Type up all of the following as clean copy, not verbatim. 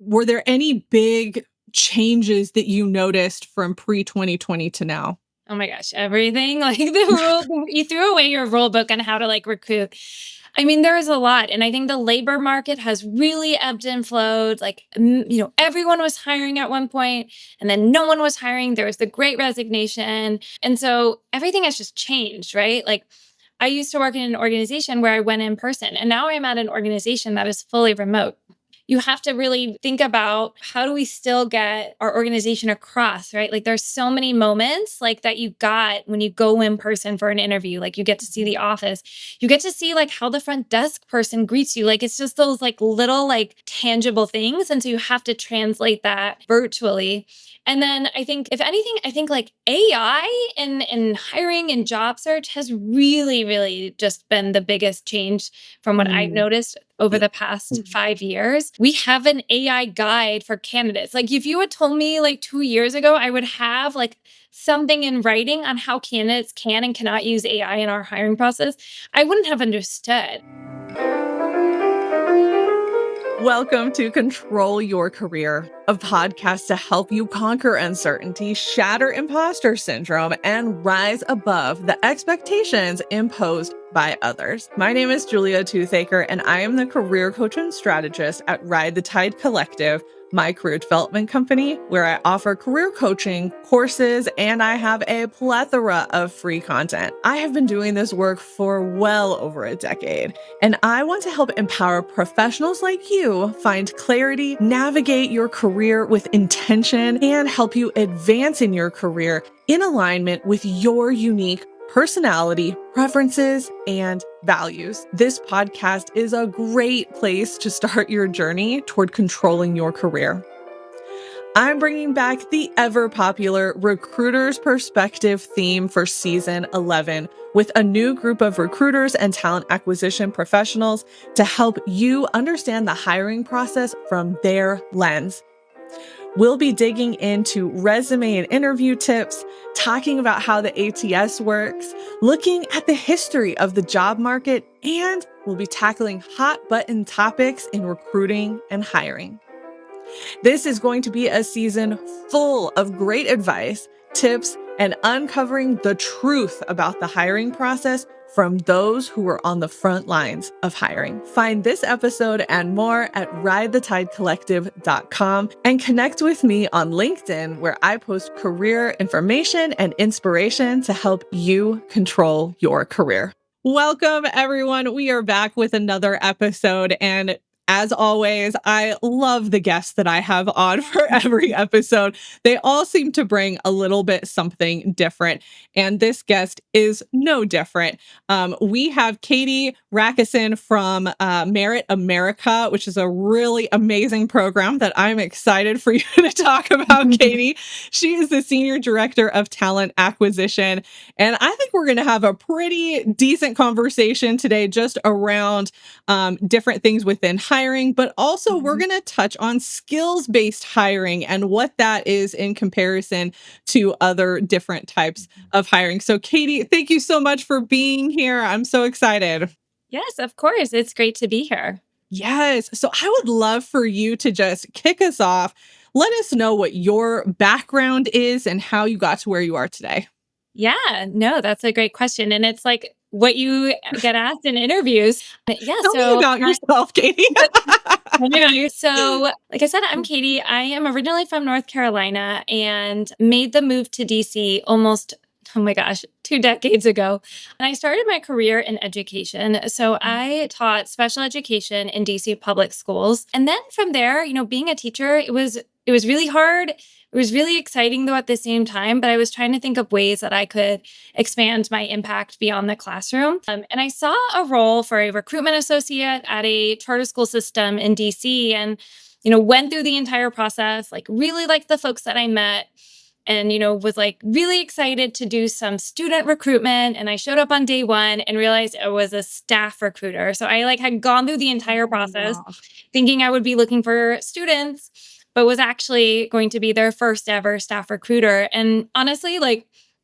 were there any big changes that you noticed from pre-2020 to now? Oh my gosh, everything. Like the rule, you threw away your rule book on how to recruit. I mean, there is a lot. And I think the labor market has really ebbed and flowed. Everyone was hiring at one point and then no one was hiring. There was the great resignation. And so everything has just changed, right? Like I used to work in an organization where I went in person, and now I'm at an organization that is fully remote. You have to really think about how do we still get our organization across, right? Like there's so many moments like that you got when you go in person for an interview. Like you get to see the office. You get to see like how the front desk person greets you. Like it's just those like little like tangible things. And so you have to translate that virtually. And then I think, if anything, I think like AI in hiring and job search has really, really just been the biggest change from what I've noticed over the past 5 years. We have an AI guide for candidates. Like if you had told me like 2 years ago, I would have like something in writing on how candidates can and cannot use AI in our hiring process, I wouldn't have understood. Welcome to Control Your Career, a podcast to help you conquer uncertainty, shatter imposter syndrome, and rise above the expectations imposed by others. My name is Julia Toothaker, and I am the career coach and strategist at Ride the Tide Collective, my career development company, where I offer career coaching, courses, and I have a plethora of free content. I have been doing this work for well over a decade, and I want to help empower professionals like you find clarity, navigate your career with intention, and help you advance in your career in alignment with your unique personality, preferences, and values. This podcast is a great place to start your journey toward controlling your career. I'm bringing back the ever popular Recruiter's Perspective theme for season 11 with a new group of recruiters and talent acquisition professionals to help you understand the hiring process from their lens. We'll be digging into resume and interview tips, talking about how the ATS works, looking at the history of the job market, and we'll be tackling hot button topics in recruiting and hiring. This is going to be a season full of great advice, tips, and uncovering the truth about the hiring process from those who are on the front lines of hiring. Find this episode and more at ridethetidecollective.com and connect with me on LinkedIn, where I post career information and inspiration to help you control your career. Welcome, everyone. We are back with another episode, and as always, I love the guests that I have on for every episode. They all seem to bring a little bit something different, and this guest is no different. We have Katie Rakusin from Merit America, which is a really amazing program that I'm excited for you to talk about, Katie. She is the Senior Director of Talent Acquisition, and I think we're going to have a pretty decent conversation today just around different things within hiring, but also we're going to touch on skills-based hiring and what that is in comparison to other different types of hiring. So Katie, thank you so much for being here. I'm so excited. Yes, of course. It's great to be here. Yes. So I would love for you to just kick us off. Let us know what your background is and how you got to where you are today. Yeah, no, that's a great question. And it's like what you get asked in interviews. Yeah, Tell me about yourself, Katie. So, like I said, I'm Katie. I am originally from North Carolina and made the move to DC almost, oh my gosh, 2 decades ago. And I started my career in education. So I taught special education in DC public schools. And then from there, being a teacher, it was really hard. It was really exciting though at the same time, but I was trying to think of ways that I could expand my impact beyond the classroom. And I saw a role for a recruitment associate at a charter school system in DC, and, went through the entire process, like really liked the folks that I met, and, was like really excited to do some student recruitment. And I showed up on day one and realized I was a staff recruiter. So I had gone through the entire process thinking I would be looking for students, but was actually going to be their first ever staff recruiter. And honestly,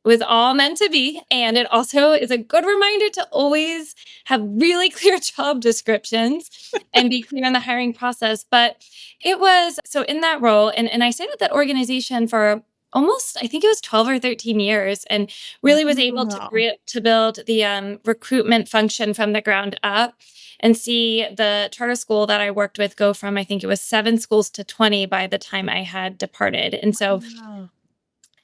was all meant to be. And it also is a good reminder to always have really clear job descriptions and be clear in the hiring process. But it was so in that role, and I stayed at that organization for almost, I think it was 12 or 13 years, and really was able to, Wow. to build the recruitment function from the ground up and see the charter school that I worked with go from, I think it was 7 schools to 20 by the time I had departed. And so Wow.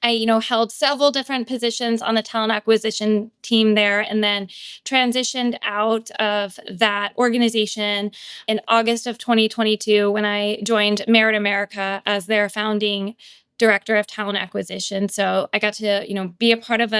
I, held several different positions on the talent acquisition team there and then transitioned out of that organization in August of 2022 when I joined Merit America as their founding director of talent acquisition. So I got to, be a part of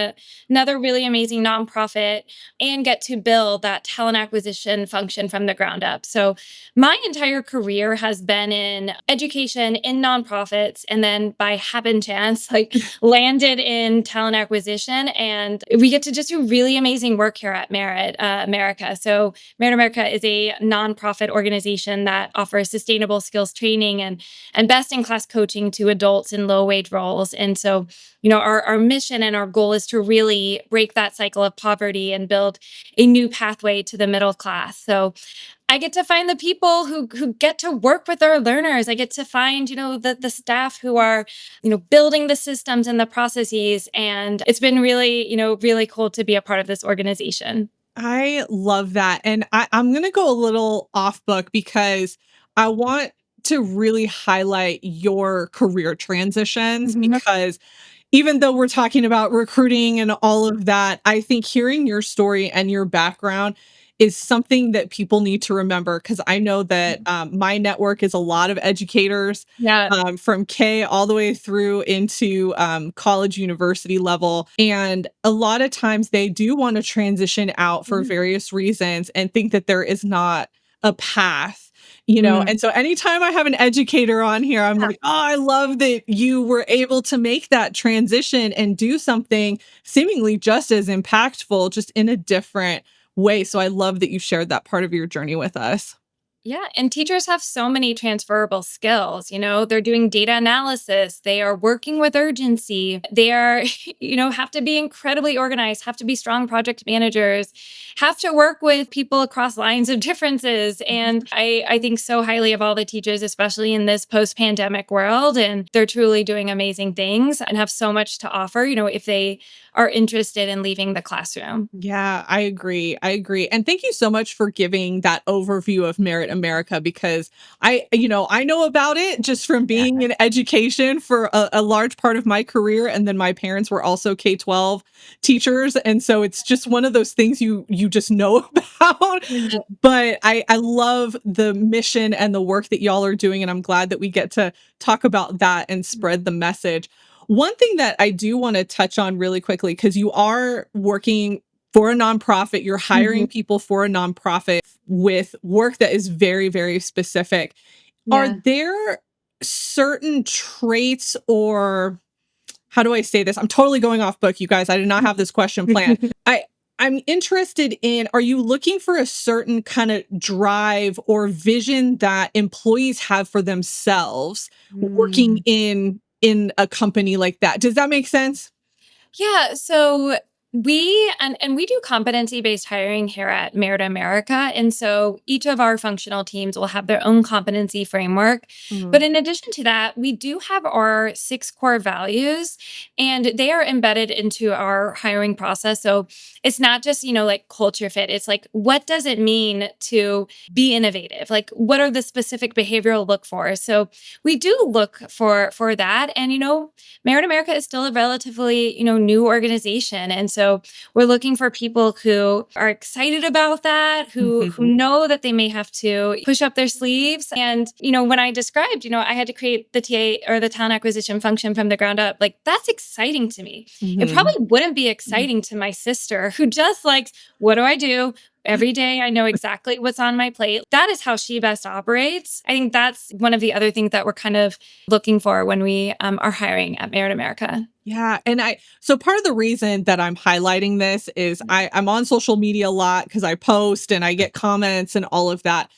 another really amazing nonprofit and get to build that talent acquisition function from the ground up. So my entire career has been in education, in nonprofits, and then by happen chance, like landed in talent acquisition. And we get to just do really amazing work here at Merit America. So Merit America is a nonprofit organization that offers sustainable skills training and best in class coaching to adults in low wage roles. And so, our mission and our goal is to really break that cycle of poverty and build a new pathway to the middle class. So I get to find the people who get to work with our learners. I get to find, the staff who are, building the systems and the processes. And it's been really, really cool to be a part of this organization. I love that. And I'm going to go a little off book because I want to really highlight your career transitions Mhm. because even though we're talking about recruiting and all of that, I think hearing your story and your background is something that people need to remember because I know that my network is a lot of educators Yeah. from K all the way through into college, university level. And a lot of times they do want to transition out for Mhm. various reasons and think that there is not a path. Mm. And so anytime I have an educator on here, I'm like, oh, I love that you were able to make that transition and do something seemingly just as impactful, just in a different way. So I love that you shared that part of your journey with us. Yeah, and teachers have so many transferable skills. They're doing data analysis, they are working with urgency, they are, have to be incredibly organized, have to be strong project managers, have to work with people across lines of differences. And I think so highly of all the teachers, especially in this post pandemic world. And they're truly doing amazing things and have so much to offer, if they are interested in leaving the classroom. Yeah, I agree. I agree. And thank you so much for giving that overview of Merit America because I know about it just from Yeah. being in education for a large part of my career. And then my parents were also K-12 teachers. And so it's just one of those things you just know about. Yeah. But I love the mission and the work that y'all are doing. And I'm glad that we get to talk about that and spread the message. One thing that I do want to touch on really quickly, because you are working for a nonprofit, you're hiring Mhm. people for a nonprofit with work that is very, very specific. Are Yeah. there certain traits or how do I say this? I'm totally going off book, you guys. I did not have this question planned. I I'm interested in, are you looking for a certain kind of drive or vision that employees have for themselves working Mm. in a company like that? Does that make sense? Yeah, so we we do competency-based hiring here at Merit America, and so each of our functional teams will have their own competency framework. Mhm. But in addition to that, we do have our 6 core values, and they are embedded into our hiring process. So it's not just, like culture fit. It's like, what does it mean to be innovative? Like, what are the specific behavioral look for? So we do look for that. And Merit America is still a relatively, new organization. And so we're looking for people who are excited about that, who Mhm. know that they may have to push up their sleeves. And, when I described, I had to create the TA or the talent acquisition function from the ground up, like that's exciting to me. It probably Mhm. wouldn't be exciting to my sister who just likes, what do I do? Every day, I know exactly what's on my plate. That is how she best operates. I think that's one of the other things that we're kind of looking for when we are hiring at Merit America. Yeah, and so part of the reason that I'm highlighting this is I'm on social media a lot because I post and I get comments and all of that.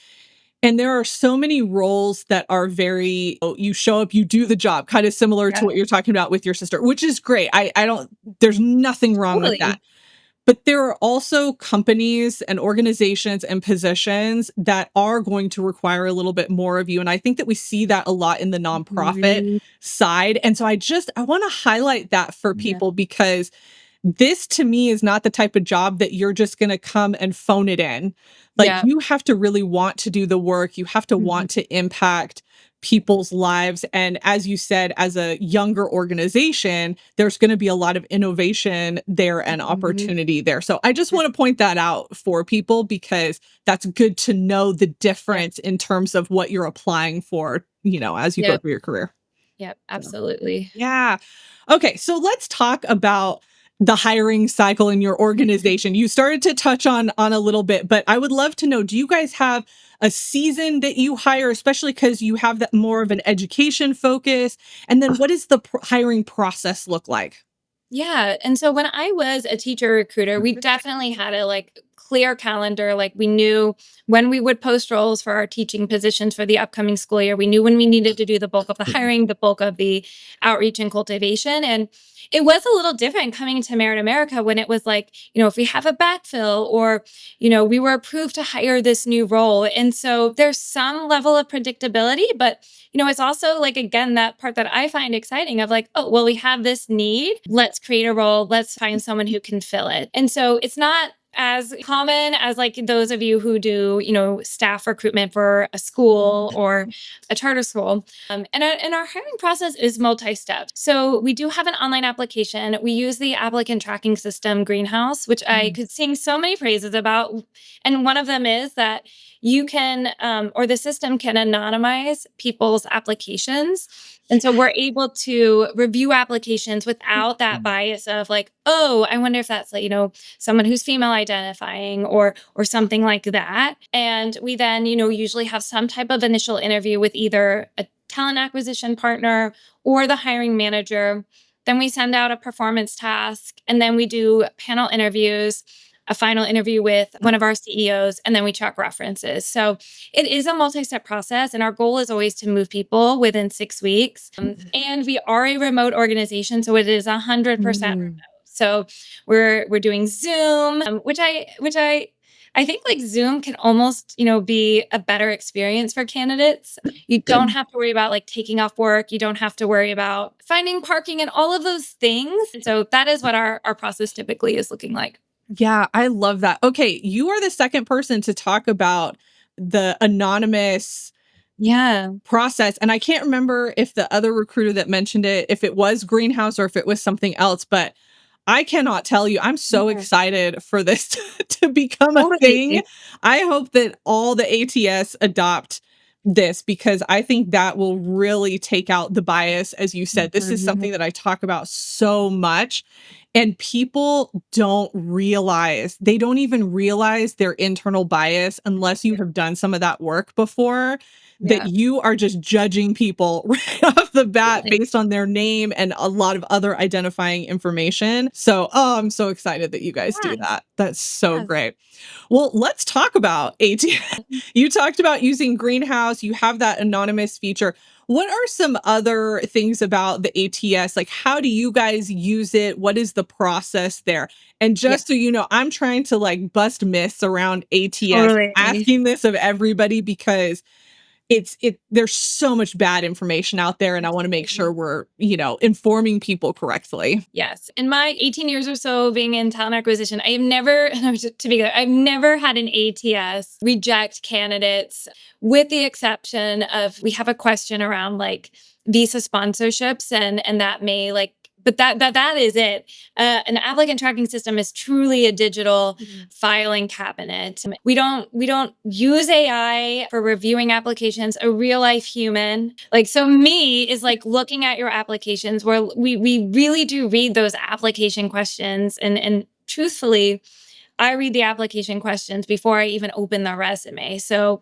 And there are so many roles that are very, oh, you show up, you do the job, kind of similar to Yeah, what you're talking about with your sister, which is great. I don't, there's nothing wrong with that. totally. But there are also companies and organizations and positions that are going to require a little bit more of you. And I think that we see that a lot in the nonprofit Mhm. side. And so I want to highlight that for Yeah. people because this to me is not the type of job that you're just going to come and phone it in. Like Yeah. you have to really want to do the work. You have to Mhm. want to impact people's lives. And as you said, as a younger organization, there's going to be a lot of innovation there and Mhm. opportunity there. So I just Yeah. want to point that out for people because that's good to know the Yeah. difference in terms of what you're applying for, as you go Yep. through your career. Yep. So. Absolutely. Yeah. Okay, so let's talk about the hiring cycle in your organization. You started to touch on a little bit, but I would love to know, do you guys have a season that you hire, especially because you have that more of an education focus? And then what does the hiring process look like? Yeah. And so when I was a teacher recruiter, we definitely had a clear calendar. Like we knew when we would post roles for our teaching positions for the upcoming school year. We knew when we needed to do the bulk of the hiring, the bulk of the outreach and cultivation. And it was a little different coming to Merit America when it was like, if we have a backfill or, we were approved to hire this new role. And so there's some level of predictability, but it's also like, again, that part that I find exciting of like, oh, well, we have this need. Let's create a role. Let's find someone who can fill it. And so it's not as common as like those of you who do, staff recruitment for a school or a charter school. And our hiring process is multi-step. So we do have an online application. We use the applicant tracking system Greenhouse, which I could sing so many praises about. And one of them is that you can, or the system can anonymize people's applications. And so we're able to review applications without that bias of like, oh, I wonder if that's like, someone who's female identifying or something like that. And we then, usually have some type of initial interview with either a talent acquisition partner or the hiring manager. Then we send out a performance task and then we do panel interviews, a final interview with one of our CEOs, and then we check references. So it is a multi-step process, and our goal is always to move people within 6 weeks. And we are a remote organization, so it is 100% remote. Mm. So we're doing Zoom, which I think like Zoom can almost, be a better experience for candidates. You don't have to worry about like taking off work. You don't have to worry about finding parking and all of those things. So that is what our process typically is looking like. Yeah, I love that. Okay, you are the second person to talk about the anonymous Yeah. process. And I can't remember if the other recruiter that mentioned it, if it was Greenhouse or if it was something else, but I cannot tell you. I'm so Yeah. excited for this to become a thing. Totally. I hope that all the ATS adopt this because I think that will really take out the bias. As you said, this is Mhm. something that I talk about so much. And people don't realize, they don't even realize their internal bias unless you have done some of that work before, that Yeah. you are just judging people right off the bat Totally. based on their name and a lot of other identifying information. So, oh, I'm so excited that you guys do Yes. that. That's so Yes. great. Well, let's talk about ATS. You talked about using Greenhouse, you have that anonymous feature. What are some other things about the ATS? Like, how do you guys use it? What is the process there? And Yeah. just so you know, I'm trying to like bust myths around ATS, Totally. asking this of everybody because there's so much bad information out there and I want to make sure Absolutely. we're, informing people correctly. Yes. In my 18 years or so being in talent acquisition, I have never, to be clear, I've never had an ATS reject candidates with the exception of we have a question around like visa sponsorships and that may like but that is it. An applicant tracking system is truly a digital filing cabinet. We don't use AI for reviewing applications. A real life human, like so, me is like looking at your applications where we really do read those application questions and truthfully I read the application questions before I even open the resume. So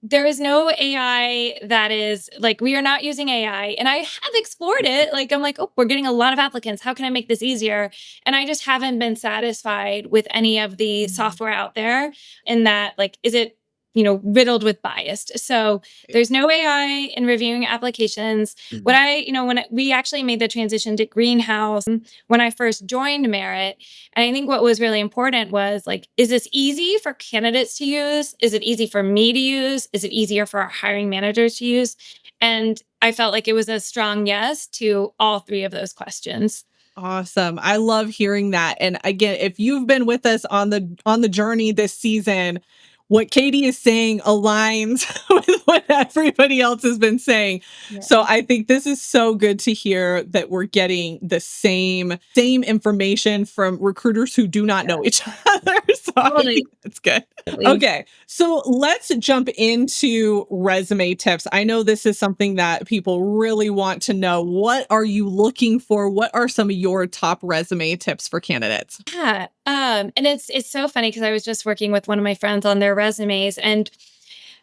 there is no AI that is like, we are not using AI. And I have explored it. Like, I'm like, oh, we're getting a lot of applicants. How can I make this easier? And I just haven't been satisfied with any of the software out there in that, like, is it riddled with bias. So there's no AI in reviewing applications. What when we actually made the transition to Greenhouse when I first joined Merit, and I think what was really important was like, is this easy for candidates to use? Is it easy for me to use? Is it easier for our hiring managers to use? And I felt like it was a strong yes to all three of those questions. Awesome. I love hearing that. And again, if you've been with us on the journey this season, what Katie is saying aligns with what everybody else has been saying. So Yeah. I think this is so good to hear that we're getting the same information from recruiters who do not know each other. So I Totally. think that's good. Okay. So let's jump into resume tips. I know this is something that people really want to know. What are you looking for? What are some of your top resume tips for candidates? Yeah. And it's so funny because I was just working with one of my friends on their resumes, and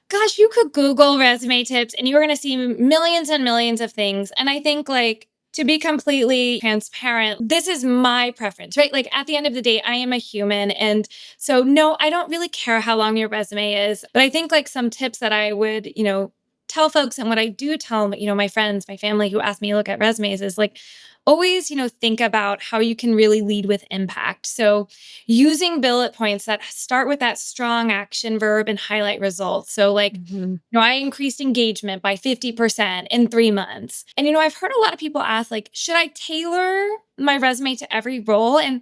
gosh, you could Google resume tips and you're going to see millions and millions of things. And I think, like, to be completely transparent, this is my preference, right? Like, at the end of the day, I am a human. And so, no, I don't really care how long your resume is. But I think, like, some tips that I would, tell folks, and what I do tell, my friends, my family who ask me to look at resumes is like, always, think about how you can really lead with impact. So, using bullet points that start with that strong action verb and highlight results. So, like, Mhm. I increased engagement by 50% in 3 months. And, I've heard a lot of people ask, like, should I tailor my resume to every role? And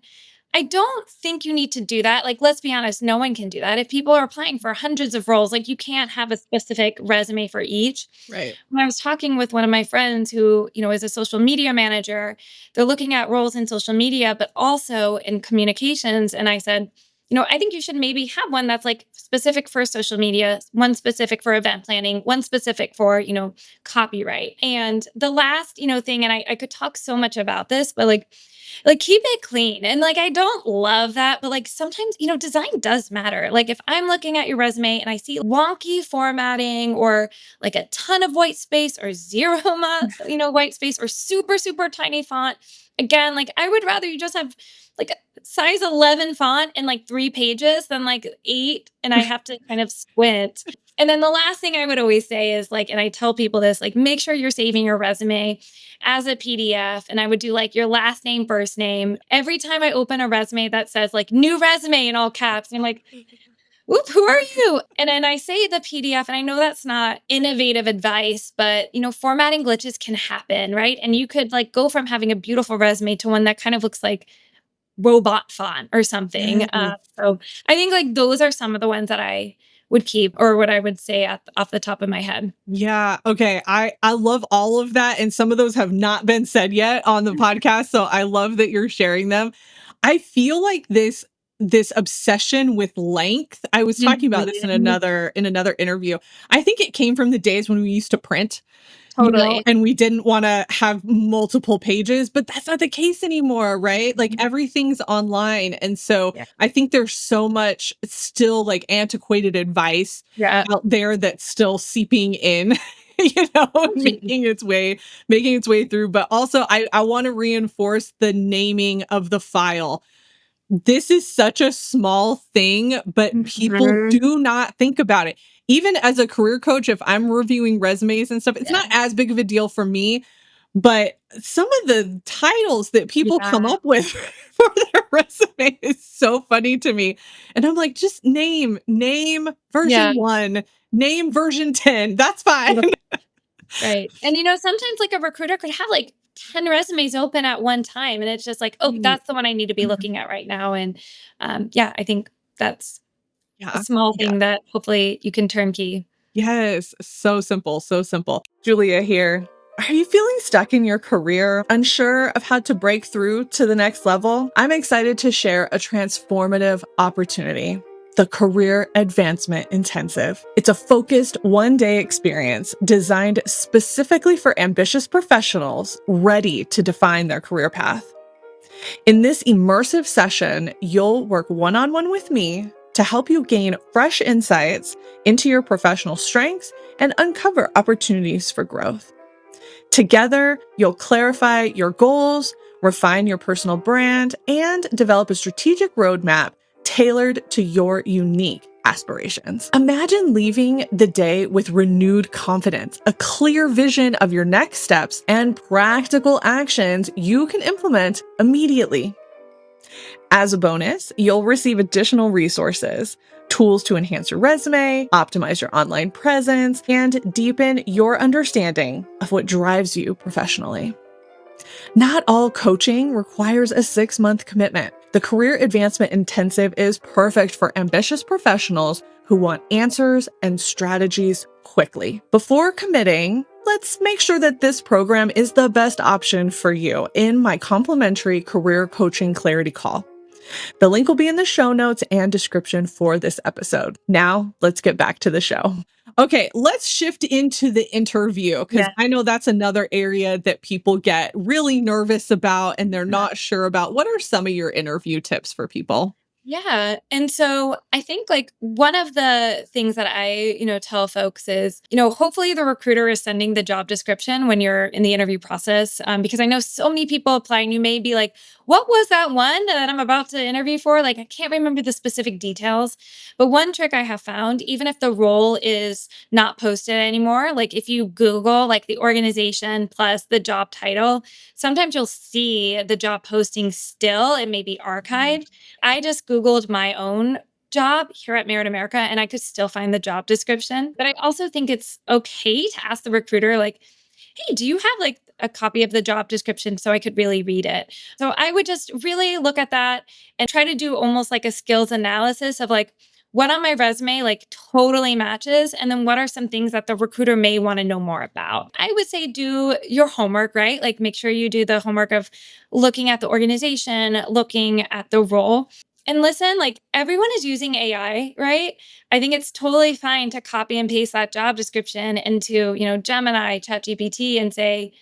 I don't think you need to do that. Like, let's be honest, no one can do that. If people are applying for hundreds of roles, like, you can't have a specific resume for each. Right. When I was talking with one of my friends who, is a social media manager, they're looking at roles in social media, but also in communications. And I said, I think you should maybe have one that's like specific for social media, one specific for event planning, one specific for, copyright. And the last, thing, and I could talk so much about this, but like keep it clean. And like I don't love that, but like sometimes, design does matter. Like if I'm looking at your resume and I see wonky formatting or like a ton of white space or zero white space or super super tiny font, again, like I would rather you just have like a size 11 font and like 3 pages than like 8 and I have to kind of squint. And then the last thing I would always say is like, and I tell people this, like make sure you're saving your resume as a PDF. And I would do like your last name, first name. Every time I open a resume that says like new resume in all caps, I'm like, whoop, who are you? And then I say the PDF, and I know that's not innovative advice, but formatting glitches can happen, right? And you could like go from having a beautiful resume to one that kind of looks like robot font or something. Yes. So I think like those are some of the ones that I would keep or what I would say off the top of my head. Yeah. Okay. I love all of that. And some of those have not been said yet on the podcast. So I love that you're sharing them. I feel like this obsession with length. I was talking about this in Mhm. another interview. I think it came from the days when we used to print, Totally. and we didn't want to have multiple pages, but that's not the case anymore, right? Like Mhm. everything's online. And so Yeah. I think there's so much still like antiquated advice Yeah. out there that's still seeping in, Totally. making its way through. But also I want to reinforce the naming of the file. This is such a small thing, but people Mhm. do not think about it. Even as a career coach, if I'm reviewing resumes and stuff, it's Yeah. not as big of a deal for me. But some of the titles that people come Yeah. up with for their resume is so funny to me. And I'm like, just name Yeah. version 1, name version 10. That's fine. Right. And sometimes like a recruiter could have like 10 resumes open at one time. And it's just like, oh, Right. that's the one I need to be looking at right now. And yeah, I think that's a Yeah. small Yeah. thing that hopefully you can turnkey. Yes, so simple, so simple. Julia here. Are you feeling stuck in your career, unsure of how to break through to the next level? I'm excited to share a transformative opportunity. The Career Advancement Intensive. It's a focused 1-day experience designed specifically for ambitious professionals ready to define their career path. In this immersive session, you'll work one-on-one with me to help you gain fresh insights into your professional strengths and uncover opportunities for growth. Together, you'll clarify your goals, refine your personal brand, and develop a strategic roadmap tailored to your unique aspirations. Imagine leaving the day with renewed confidence, a clear vision of your next steps, and practical actions you can implement immediately. As a bonus, you'll receive additional resources, tools to enhance your resume, optimize your online presence, and deepen your understanding of what drives you professionally. Not all coaching requires a 6-month commitment. The Career Advancement Intensive is perfect for ambitious professionals who want answers and strategies quickly. Before committing, let's make sure that this program is the best option for you in my complimentary Career Coaching Clarity Call. The link will be in the show notes and description for this episode. Now, let's get back to the show. Okay, let's shift into the interview because Yeah. I know that's another area that people get really nervous about and they're not sure about. What are some of your interview tips for people? Yeah. And so I think like one of the things that I tell folks is hopefully the recruiter is sending the job description when you're in the interview process. Because I know so many people applying, you may be like, what was that one that I'm about to interview for? Like, I can't remember the specific details. But one trick I have found, even if the role is not posted anymore, like if you Google like the organization plus the job title, sometimes you'll see the job posting still. It may be archived. I just Googled my own job here at Merit America and I could still find the job description. But I also think it's okay to ask the recruiter, like, hey, do you have like a copy of the job description so I could really read it? So I would just really look at that and try to do almost like a skills analysis of like, what on my resume like totally matches? And then what are some things that the recruiter may want to know more about? I would say do your homework, right? Like make sure you do the homework of looking at the organization, looking at the role. And listen, like everyone is using AI, right? I think it's totally fine to copy and paste that job description into Gemini, ChatGPT, and say,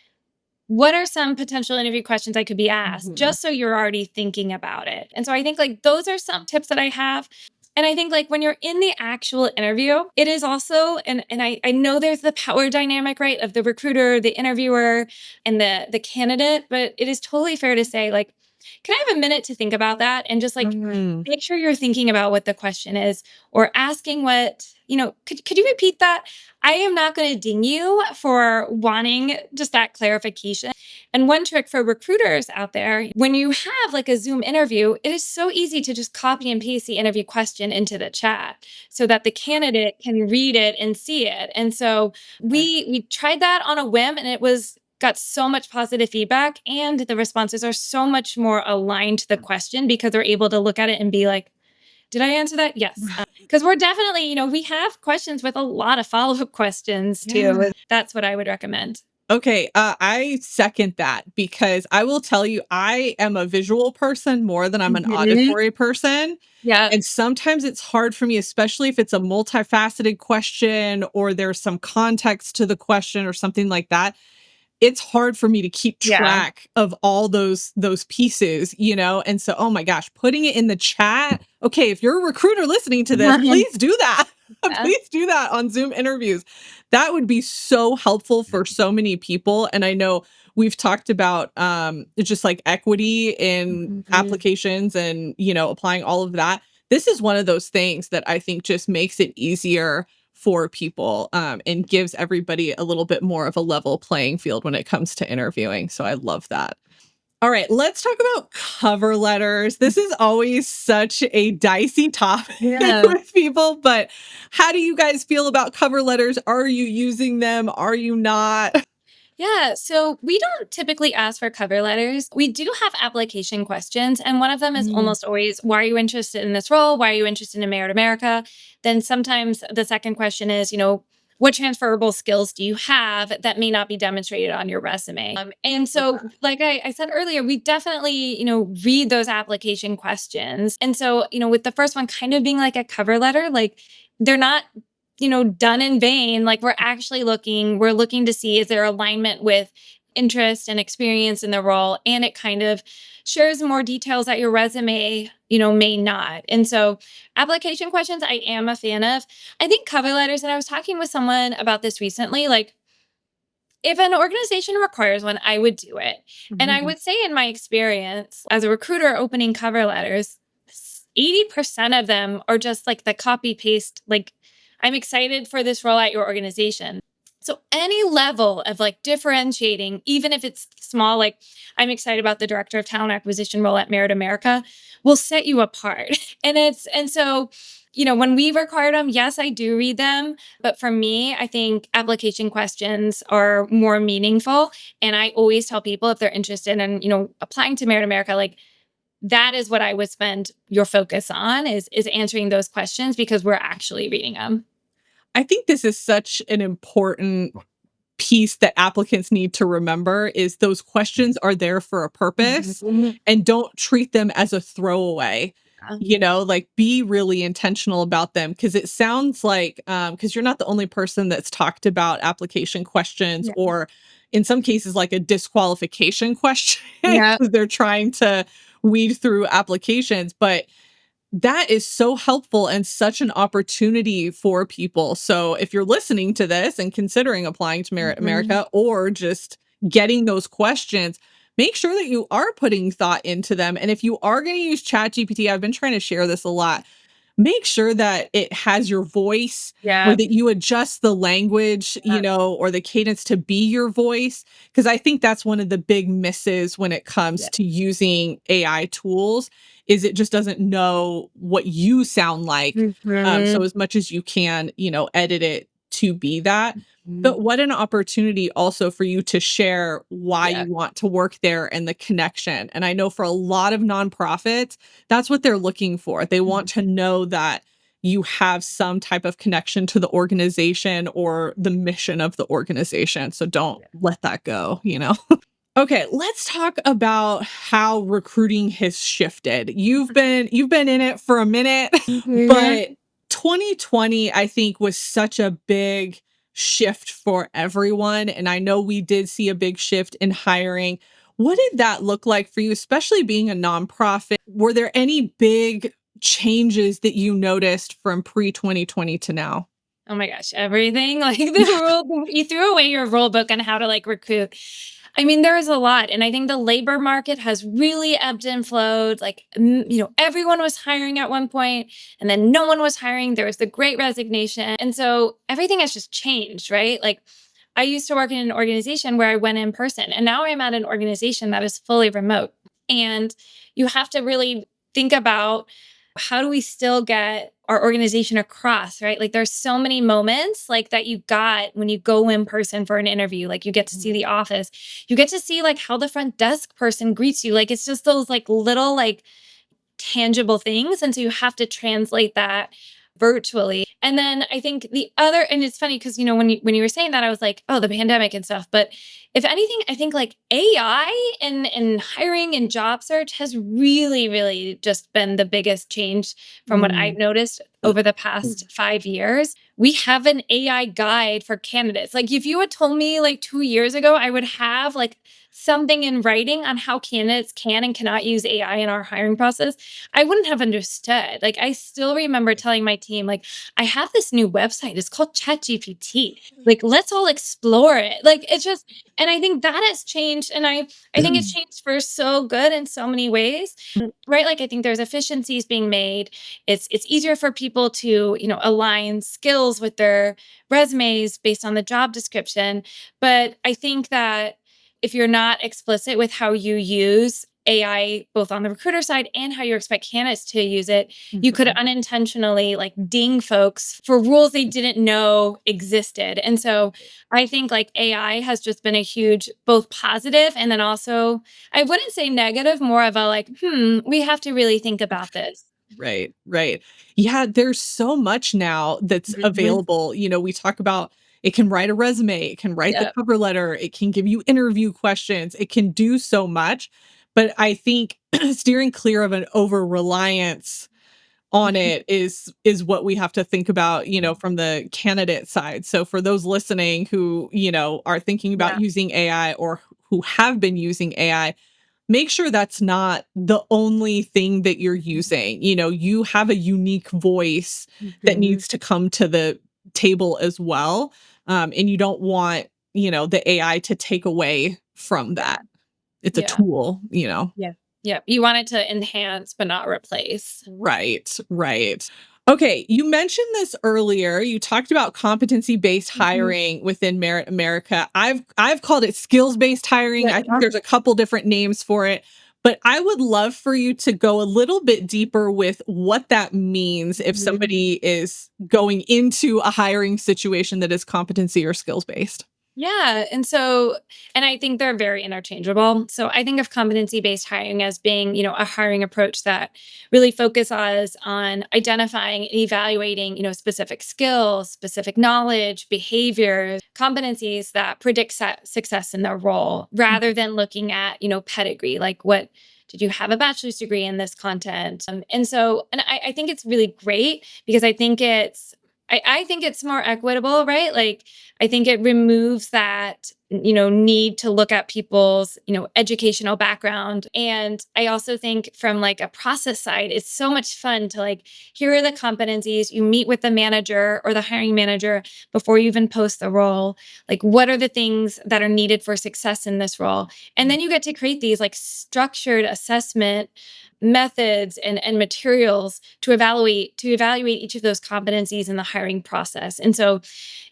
what are some potential interview questions I could be asked? Mhm. Just so you're already thinking about it. And so I think like those are some tips that I have. And I think like when you're in the actual interview, it is also, and I know there's the power dynamic, right, of the recruiter, the interviewer, and the candidate, but it is totally fair to say, like, can I have a minute to think about that and just like Mhm. make sure you're thinking about what the question is or asking could you repeat that? I am not going to ding you for wanting just that clarification. And one trick for recruiters out there, when you have like a Zoom interview, it is so easy to just copy and paste the interview question into the chat so that the candidate can read it and see it. And so we tried that on a whim and it was got so much positive feedback and the responses are so much more aligned to the question because they're able to look at it and be like, did I answer that? Yes. Because we're definitely we have questions with a lot of follow-up questions Yeah. too. That's what I would recommend. Okay, I second that because I will tell you, I am a visual person more than I'm an Mhm. auditory person. Yeah. And sometimes it's hard for me, especially if it's a multifaceted question or there's some context to the question or something like that. It's hard for me to keep Yeah. track of all those pieces, and so, oh my gosh, putting it in the chat. Okay, if you're a recruiter listening to this, please do that. Yeah. Please do that on Zoom interviews. That would be so helpful for so many people, and I know we've talked about, just, like, equity in Mhm. applications and, applying all of that. This is one of those things that I think just makes it easier for people, and gives everybody a little bit more of a level playing field when it comes to interviewing. So I love that. All right, let's talk about cover letters. This is always such a dicey topic Yeah. with people, but how do you guys feel about cover letters? Are you using them? Are you not? Yeah, so we don't typically ask for cover letters. We do have application questions, and one of them is Mm, almost always, why are you interested in this role? Why are you interested in Merit America? Then sometimes the second question is what transferable skills do you have that may not be demonstrated on your resume? And so, okay. like I said earlier, we definitely read those application questions. And so with the first one kind of being like a cover letter, like they're not done in vain. Like we're looking to see is there alignment with interest and experience in the role. And it kind of shares more details that your resume may not. And so application questions, I am a fan of. I think cover letters, and I was talking with someone about this recently, like if an organization requires one, I would do it. And I Mhm. would say in my experience as a recruiter opening cover letters, 80% of them are just like the copy paste, like, I'm excited for this role at your organization. So any level of like differentiating, even if it's small, like I'm excited about the director of talent acquisition role at Merit America, will set you apart. And so, when we require them, yes, I do read them. But for me, I think application questions are more meaningful. And I always tell people if they're interested in, applying to Merit America, like that is what I would spend your focus on is answering those questions because we're actually reading them. I think this is such an important piece that applicants need to remember is those questions are there for a purpose Mhm. and don't treat them as a throwaway. Yeah. Like be really intentional about them because it sounds like because you're not the only person that's talked about application questions Yeah. or in some cases like a disqualification question Yeah. because they're trying to weed through applications, but that is so helpful and such an opportunity for people. So if you're listening to this and considering applying to Merit Mhm. America or just getting those questions, make sure that you are putting thought into them. And if you are going to use ChatGPT, I've been trying to share this a lot. Make sure that it has your voice or Yeah. that you adjust the language, or the cadence to be your voice. Cause I think that's one of the big misses when it comes Yeah. to using AI tools is it just doesn't know what you sound like. So Mhm. as much as you can, edit it to be that. Mhm. But what an opportunity also for you to share why Yeah. you want to work there and the connection. And I know for a lot of nonprofits, that's what they're looking for. They want Mhm. to know that you have some type of connection to the organization or the mission of the organization. So don't Yeah. let that go. Okay, let's talk about how recruiting has shifted. You've been in it for a minute, Mhm. but 2020 I think was such a big shift for everyone and I know we did see a big shift in hiring. What did that look like for you, especially being a nonprofit? Were there any big changes that you noticed from pre-2020 to now? Oh my gosh, everything like the rule you threw away your rule book on how to like recruit. I mean, there is a lot. And I think the labor market has really ebbed and flowed. Like, everyone was hiring at one point and then no one was hiring. There was the great resignation. And so everything has just changed, right? Like, I used to work in an organization where I went in person, and now I'm at an organization that is fully remote. And you have to really think about how do we still get our organization across, right? Like there's so many moments like that you got when you go in person for an interview. Like you get to see the office. You get to see like how the front desk person greets you. Like it's just those like little like tangible things. And so you have to translate that virtually. And then I think the other, and it's funny because when you were saying that, I was like, oh, the pandemic and stuff. But if anything, I think like AI and hiring and job search has really, really just been the biggest change from what I've Mm. noticed over the past 5 years. We have an AI guide for candidates. Like if you had told me like 2 years ago, I would have like something in writing on how candidates can and cannot use AI in our hiring process, I wouldn't have understood. Like I still remember telling my team, like, I have this new website. It's called ChatGPT. Like, let's all explore it. Like it's just, and I think that has changed. And I think it's changed for so good in so many ways. Right. Like I think there's efficiencies being made. It's easier for people to, align skills with their resumes based on the job description. But I think that if you're not explicit with how you use AI, both on the recruiter side and how you expect candidates to use it, you could Mhm. unintentionally like ding folks for rules they didn't know existed. And so I think like AI has just been a huge, both positive and then also, I wouldn't say negative, more of a like, we have to really think about this. Right, right. Yeah, there's so much now that's Mhm. available. We talk about it can write a resume, it can write the Yep. cover letter, it can give you interview questions, it can do so much. But I think steering clear of an over reliance on it is what we have to think about, from the candidate side. So for those listening who, are thinking about Yeah. using AI or who have been using AI, make sure that's not the only thing that you're using. You have a unique voice that Mhm. needs to come to the table as well. And you don't want, the AI to take away from Yeah. that. It's a Yeah. tool. Yeah. Yep. You want it to enhance but not replace. Right, right. Okay, you mentioned this earlier. You talked about competency-based Mhm. hiring within Merit America. I've called it skills-based hiring. Yeah. I think there's a couple different names for it, but I would love for you to go a little bit deeper with what that means if Mhm. somebody is going into a hiring situation that is competency or skills-based. Yeah. And I think they're very interchangeable. So I think of competency based hiring as being, a hiring approach that really focuses on identifying and evaluating, specific skills, specific knowledge, behaviors, competencies that predict success in their role rather than looking at, pedigree, like what did you have a bachelor's degree in this content? And I think it's really great because I think it's more equitable, right? Like, I think it removes that, need to look at people's, educational background. And I also think from like a process side, it's so much fun to like, here are the competencies. You meet with the manager or the hiring manager before you even post the role. Like, what are the things that are needed for success in this role? And then you get to create these like structured assessment methods and materials to evaluate each of those competencies in the hiring process. And so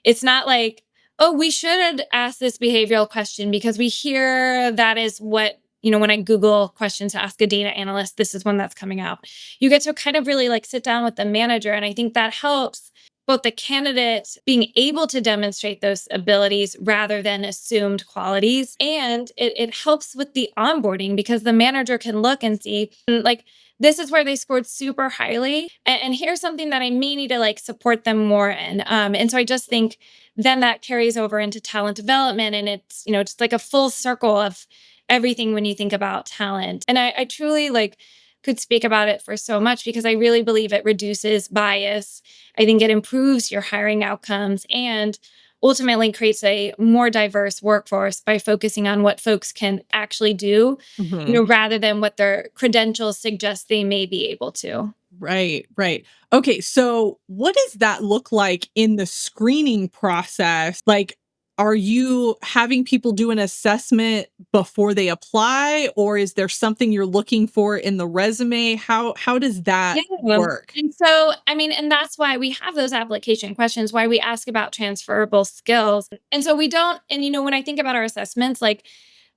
it's not like, oh, we should ask this behavioral question because we hear that is what, when I Google questions to ask a data analyst, this is one that's coming out. You get to kind of really like sit down with the manager. And I think that helps both the candidate being able to demonstrate those abilities rather than assumed qualities. And it helps with the onboarding because the manager can look and see, like, this is where they scored super highly. And here's something that I may need to like support them more in. And so I just think then that carries over into talent development. And it's, just like a full circle of everything when you think about talent. And I truly like could speak about it for so much because I really believe it reduces bias. I think it improves your hiring outcomes and ultimately creates a more diverse workforce by focusing on what folks can actually do, Mhm. rather than what their credentials suggest they may be able to. Right, right. Okay, so what does that look like in the screening process? Like, are you having people do an assessment before they apply, or is there something you're looking for in the resume? How does that Yeah. work? And so, I mean, and that's why we have those application questions, why we ask about transferable skills. And so we don't, and when I think about our assessments, like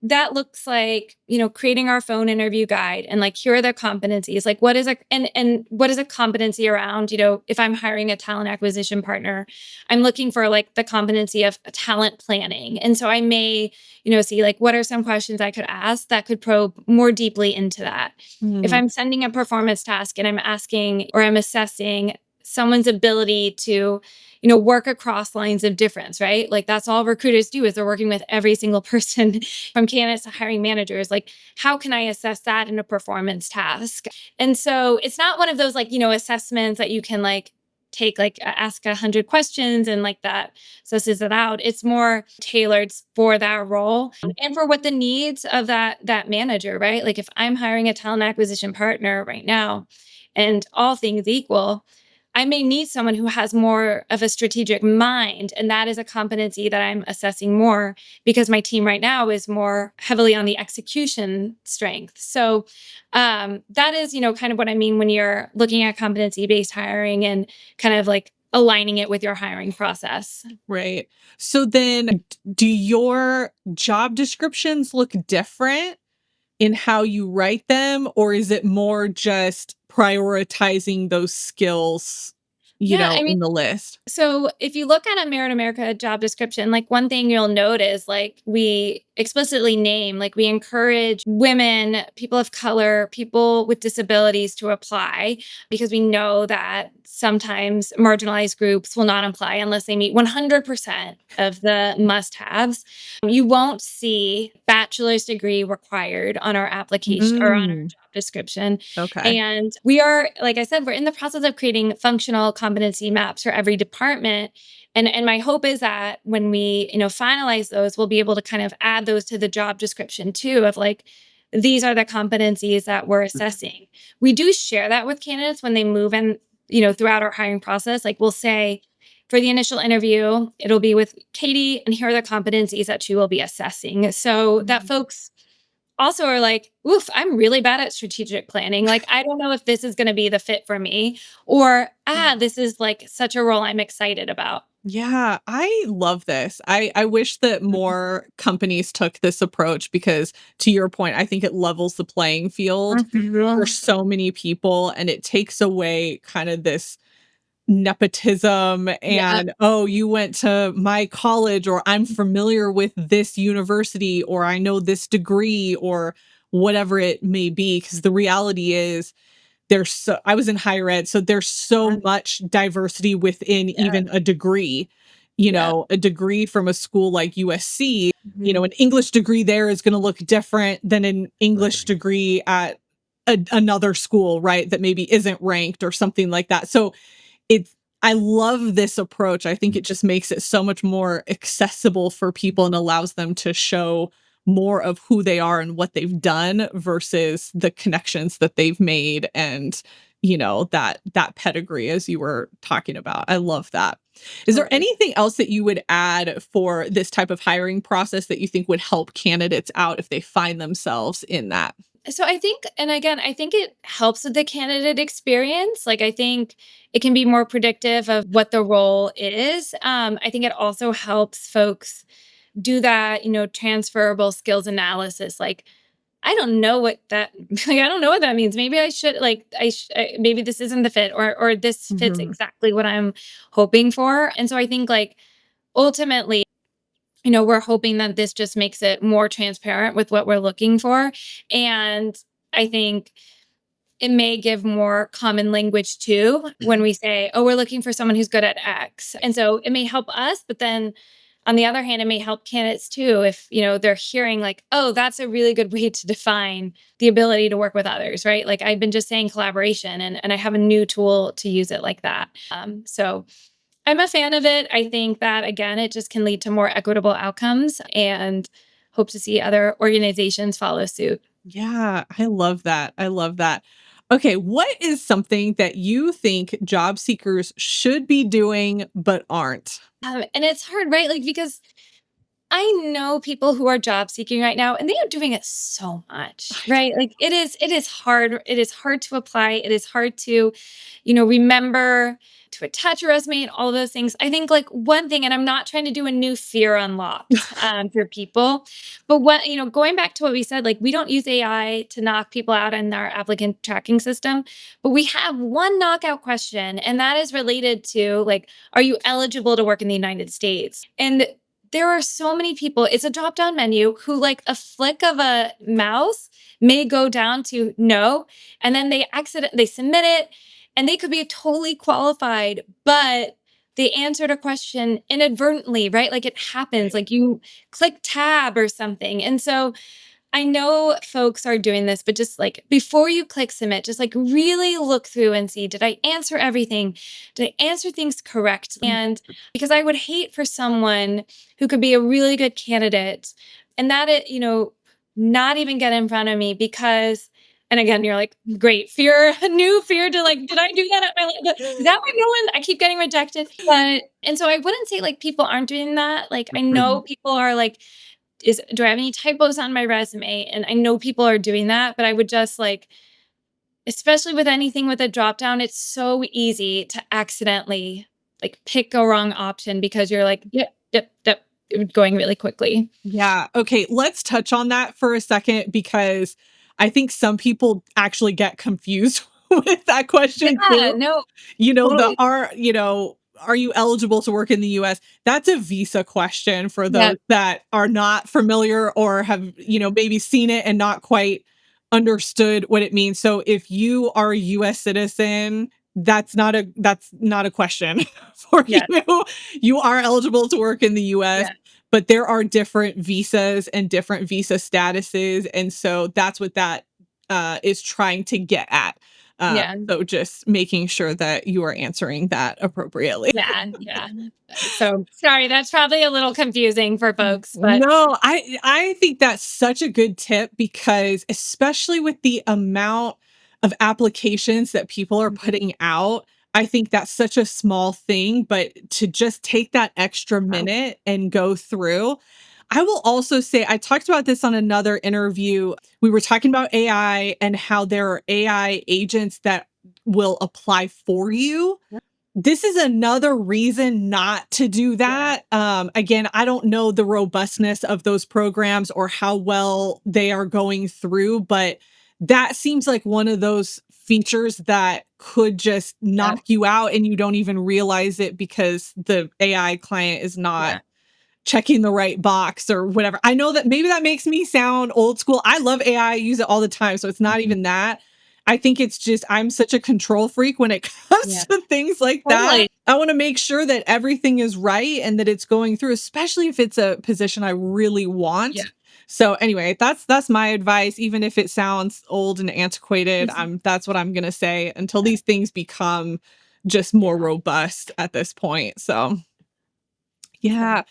that looks like, creating our phone interview guide and like here are the competencies. Like what is and what is a competency around, if I'm hiring a talent acquisition partner, I'm looking for like the competency of talent planning. And so I may, see like what are some questions I could ask that could probe more deeply into that. If Mm, I'm sending a performance task and I'm asking or I'm assessing someone's ability to, work across lines of difference, right? Like that's all recruiters do is they're working with every single person from candidates to hiring managers. Like, how can I assess that in a performance task? And so it's not one of those like, assessments that you can like take like ask 100 questions and like that assesses it out. It's more tailored for that role and for what the needs of that manager, right? Like if I'm hiring a talent acquisition partner right now and all things equal, I may need someone who has more of a strategic mind. And that is a competency that I'm assessing more because my team right now is more heavily on the execution strength. So that is, kind of what I mean when you're looking at competency based hiring and kind of like aligning it with your hiring process. right. So then do your job descriptions look different in how you write them, or is it more just prioritizing those skills, Yeah. I mean, in the list? so if you look at a Merit America job description, like one thing you'll note is like we explicitly name, like we encourage women, people of color, people with disabilities to apply because we know that sometimes marginalized groups will not apply unless they meet 100% of the must haves. You won't see bachelor's degree required on our application or on our Mm, job description. okay. And we are, like I said, we're in the process of creating functional competency maps for every department. And my hope is that when we, finalize those, we'll be able to kind of add those to the job description too, of like, these are the competencies that we're assessing. We do share that with candidates when they move in, throughout our hiring process. Like we'll say, for the initial interview, it'll be with Katie, and here are the competencies that she will be assessing. So that folks also are like, "Oof, I'm really bad at strategic planning. Like, I don't know if this is gonna be the fit for me," or, this is, like, such a role I'm excited about." Yeah, I love this. I wish that Mhm. more companies took this approach because to your point, I think it levels the playing field for Mhm. so many people and it takes away kind of this nepotism Yeah, and, "Oh, you went to my college," or "I'm familiar with this university," or "I know this degree," or whatever it may be. Because the reality is I was in higher ed, so there's yeah, so much diversity within yeah, even a degree. You yeah. know, a degree from a school like USC, Mhm. an English degree there is gonna look different than an English Right. degree at another school, right, that maybe isn't ranked or something like that. So it's I love this approach. I think Mhm. it just makes it so much more accessible for people and allows them to show more of who they are and what they've done versus the connections that they've made and, that pedigree as you were talking about. I love that. Is there Totally. anything else that you would add for this type of hiring process that you think would help candidates out if they find themselves in that? So I think, and again, I think it helps with the candidate experience. Like, I think it can be more predictive of what the role is. I think it also helps folks do that, transferable skills analysis. Like, I don't know what that like, I don't know what that means. Maybe I should like maybe this isn't the fit, or this fits Mhm. exactly what I'm hoping for. And so I think, like, ultimately, we're hoping that this just makes it more transparent with what we're looking for. And I think it may give more common language too when we say, "Oh, we're looking for someone who's good at X." And so it may help us, but then on the other hand, it may help candidates too if, they're hearing like, "Oh, that's a really good way to define the ability to work with others," right? Like, I've been just saying collaboration, and I have a new tool to use it like that. So I'm a fan of it. I think that, again, it just can lead to more equitable outcomes, and hope to see other organizations follow suit. Yeah, I love that. I love that. Okay, what is something that you think job seekers should be doing but aren't? And it's hard, right? Like, because I know people who are job seeking right now, and they are doing it so much, right? Like, it is hard. It is hard to apply. It is hard to, remember to attach a resume and all those things. I think, like, one thing, and I'm not trying to do a new fear unlocked for people, but what, going back to what we said, like, we don't use AI to knock people out in our applicant tracking system, but we have one knockout question, and that is related to, like, are you eligible to work in the United States? And there are so many people, it's a drop down menu, who, like, a flick of a mouse may go down to no, and then they submit it, and they could be totally qualified, but they answered a question inadvertently, right? Like, it happens, like, you click tab or something. And so I know folks are doing this, but just, like, before you click submit, just, like, really look through and see, did I answer everything? Did I answer things correctly? And because I would hate for someone who could be a really good candidate and that not even get in front of me because, and again, you're like, great fear, a new fear to, like, did I do that at my, is that why no one, I keep getting rejected? But, and so I wouldn't say, like, people aren't doing that. Like, I know people are like, do I have any typos on my resume? And I know people are doing that, but I would just, like, especially with anything with a drop down, it's so easy to accidentally, like, pick a wrong option because you're like, yep, yep, yep, going really quickly. Yeah. Okay. Let's touch on that for a second because I think some people actually get confused with that question Yeah, too. no, The totally. are you eligible to work in the US? That's a visa question for Yeah, those that are not familiar or have, maybe seen it and not quite understood what it means. So if you are a US citizen, that's not a question for yeah, you. You are eligible to work in the US, yeah, but there are different visas and different visa statuses. And so that's what that is trying to get at. yeah, So just making sure that you are answering that appropriately. yeah, yeah. So sorry, that's probably a little confusing for folks, but No, I think that's such a good tip because especially with the amount of applications that people are Mhm. putting out, I think that's such a small thing, but to just take that extra Wow. minute and go through, I will also say I talked about this on another interview. We were talking about AI and how there are AI agents that will apply for you. This is another reason not to do that. Again, I don't know the robustness of those programs or how well they are going through, but that seems like one of those features that could just Yeah. knock you out and you don't even realize it because the AI client is not Yeah. checking the right box or whatever. I know that maybe that makes me sound old school. I love AI, I use it all the time, so it's not Mhm. even that. I think it's just I'm such a control freak when it comes Yeah. to things like that. Totally. I wanna make sure that everything is right and that it's going through, especially if it's a position I really Yeah. want. So anyway, that's my advice, even if it sounds old and antiquated, Mhm. that's what I'm gonna say until these things become just more Yeah. robust at this point. So So, yeah.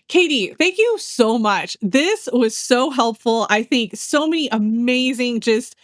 Katie, thank you so much. This was so helpful. I think so many amazing just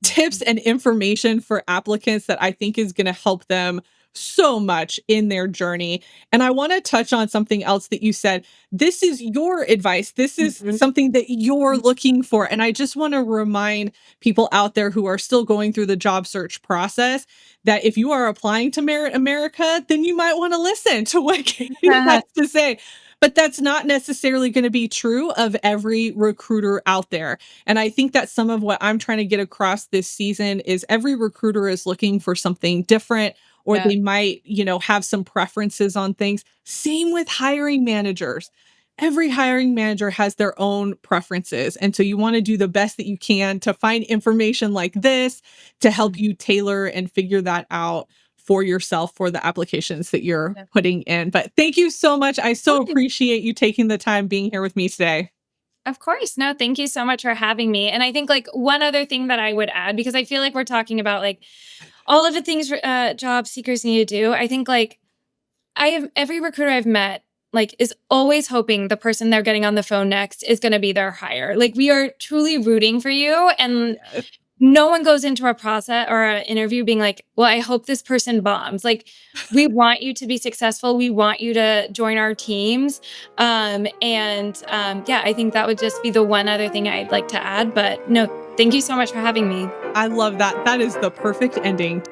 tips mhm. and information for applicants that I think is going to help them so much in their journey. And I want to touch on something else that you said. This is your advice. This is Mhm. something that you're looking for. And I just want to remind people out there who are still going through the job search process that if you are applying to Merit America, then you might want to listen to what Katie has to say. But that's not necessarily going to be true of every recruiter out there. And I think that some of what I'm trying to get across this season is every recruiter is looking for something different or Yeah. they might, have some preferences on things. Same with hiring managers. Every hiring manager has their own preferences. And so you want to do the best that you can to find information like this to help Mhm. you tailor and figure that out for yourself for the applications that you're Yeah. putting in. But thank you so much. I so Totally. appreciate you taking the time being here with me today. Of course. No, thank you so much for having me. And I think like one other thing that I would add, because I feel like we're talking about like all of the things job seekers need to do. I think like I have every recruiter I've met like is always hoping the person they're getting on the phone next is going to be their hire. Like we are truly rooting for you, and Yes. no one goes into a process or an interview being like, well, I hope this person bombs. Like, we want you to be successful. We want you to join our teams. Yeah, I think that would just be the one other thing I'd like to add. But no, thank you so much for having me. I love that. That is the perfect ending.